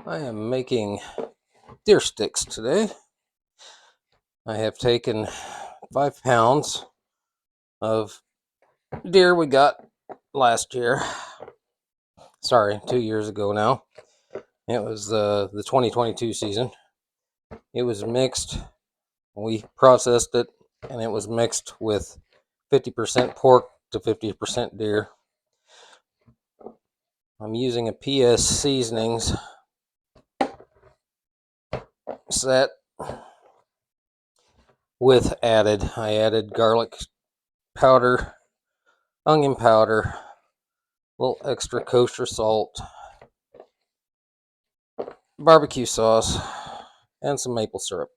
I am making deer sticks today. I have taken 5 pounds of deer we got last year. Sorry, 2 years ago now. It was the 2022 season. It was mixed. We processed it, and it was mixed with 50% pork to 50% deer. I'm using a PS Seasonings set with I added garlic powder, onion powder, a little extra kosher salt, barbecue sauce, and some maple syrup.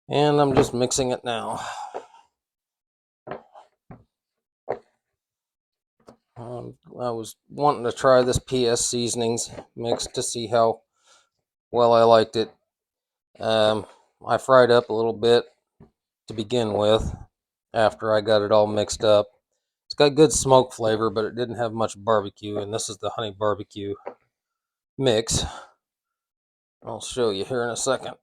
And I'm just mixing it now. I was wanting to try this PS Seasonings mix to see how well I liked it. I fried up a little bit to begin with after I got it all mixed up. It's got good smoke flavor, but it didn't have much barbecue, and this is the honey barbecue mix. I'll show you here in a second.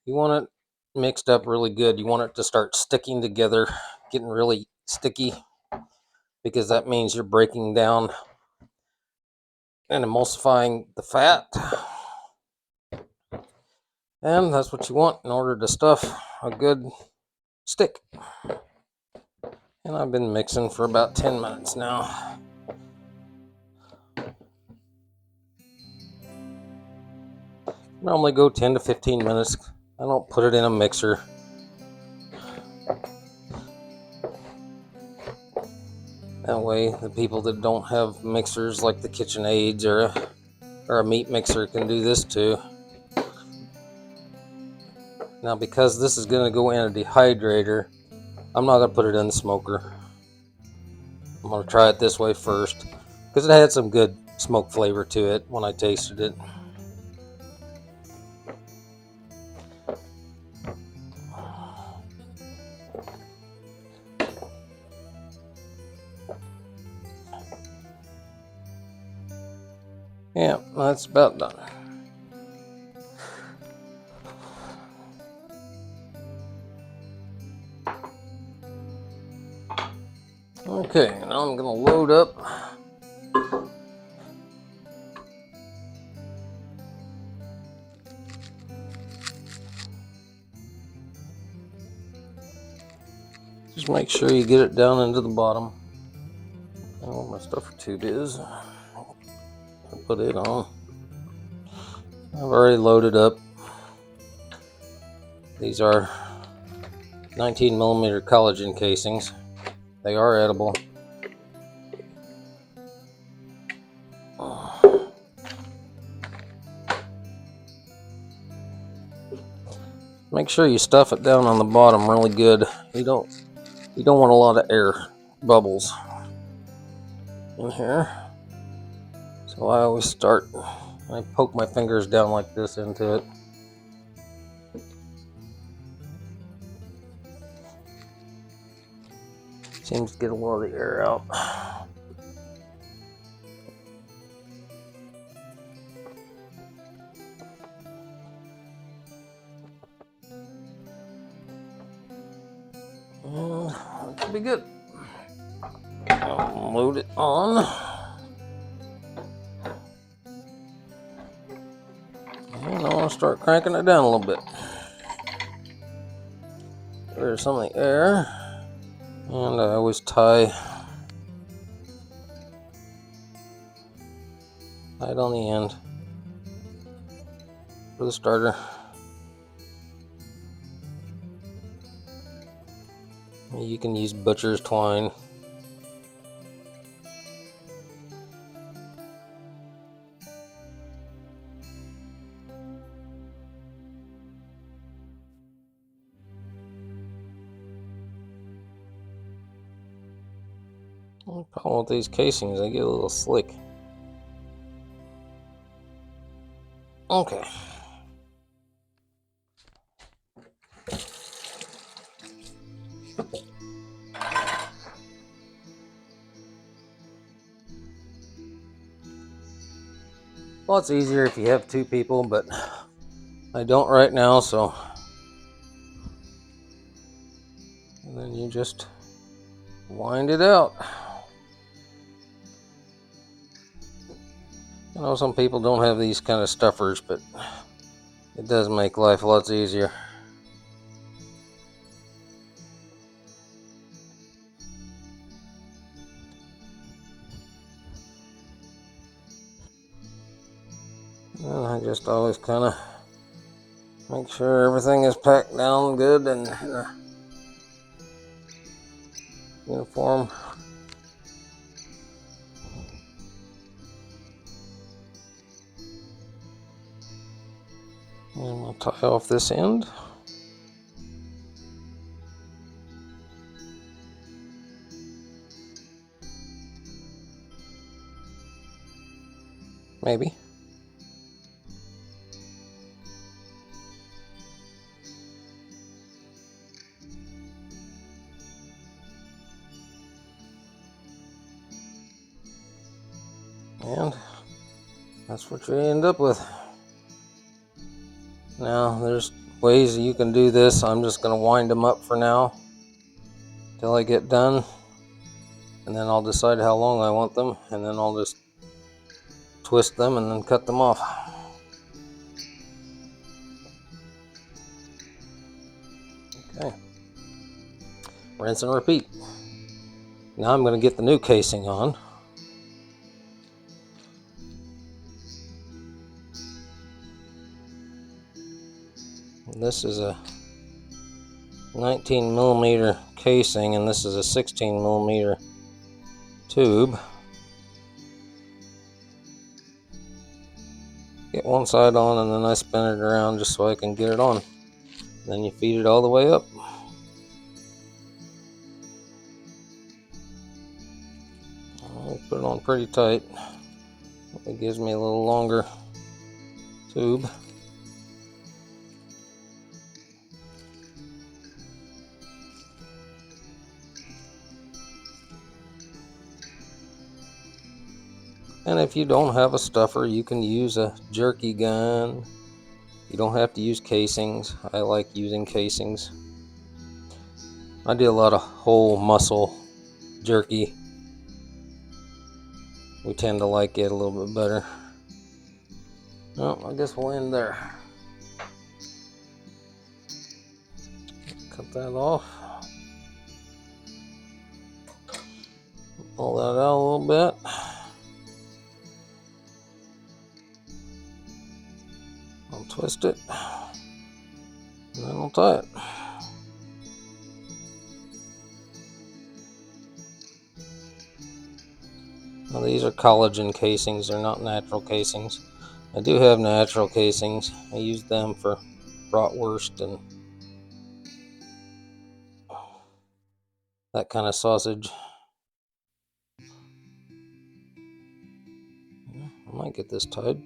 You want it mixed up really good. You want it to start sticking together, getting really sticky, because that means you're breaking down and emulsifying the fat. And that's what you want in order to stuff a good stick. And I've been mixing for about 10 minutes now. Normally go 10 to 15 minutes. I don't put it in a mixer. That way the people that don't have mixers like the KitchenAids or a meat mixer can do this too. Now, because this is going to go in a dehydrator, I'm not going to put it in the smoker. I'm going to try it this way first because it had some good smoke flavor to it when I tasted it. Yeah, that's about done. Okay, now I'm going to load up. Just make sure you get it down into the bottom. I don't know where my stuffer tube is. I'll put it on. I've already loaded up. These are 19 millimeter collagen casings. They are edible. Make sure you stuff it down on the bottom really good. You don't want a lot of air bubbles in here. So I always start, I poke my fingers down like this into it. Seems to get a lot of the air out. That should be good. I'll load it on. And I'll start cranking it down a little bit. There's some of the air. And I always tie it on the end for the starter. You can use butcher's twine. The problem with these casings, they get a little slick. Okay. Lots easier if you have two people, but I don't right now, so. And then you just wind it out. I know some people don't have these kind of stuffers, but it does make life lots easier. And I just always kind of make sure everything is packed down good and in a uniform. And we'll tie off this end. Maybe. And that's what you end up with. Now there's ways you can do this. I'm just going to wind them up for now till I get done, and then I'll decide how long I want them, and then I'll just twist them and then cut them off. Okay. Rinse and repeat. Now I'm going to get the new casing on. This is a 19 millimeter casing, and this is a 16 millimeter tube. Get one side on, and then I spin it around just so I can get it on. Then you feed it all the way up. I'll put it on pretty tight. It gives me a little longer tube. And if you don't have a stuffer, you can use a jerky gun. You don't have to use casings. I like using casings. I do a lot of whole muscle jerky. We tend to like it a little bit better. Well, I guess we'll end there. Cut that off. Pull that out a little bit. I'll twist it, and then I'll tie it. Now these are collagen casings, they're not natural casings. I do have natural casings. I use them for bratwurst and that kind of sausage. I might get this tied.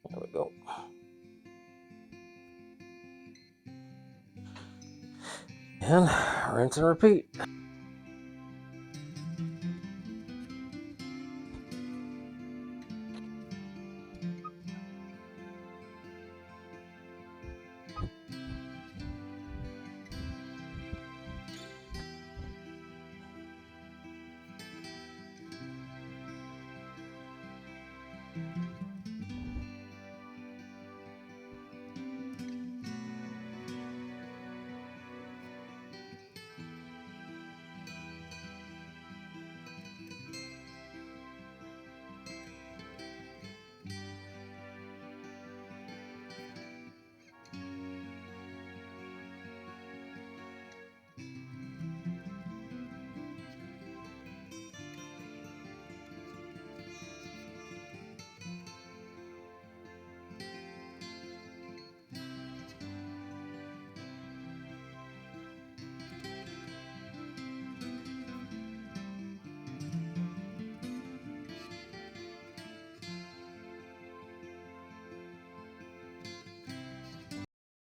There we go. And rinse and repeat.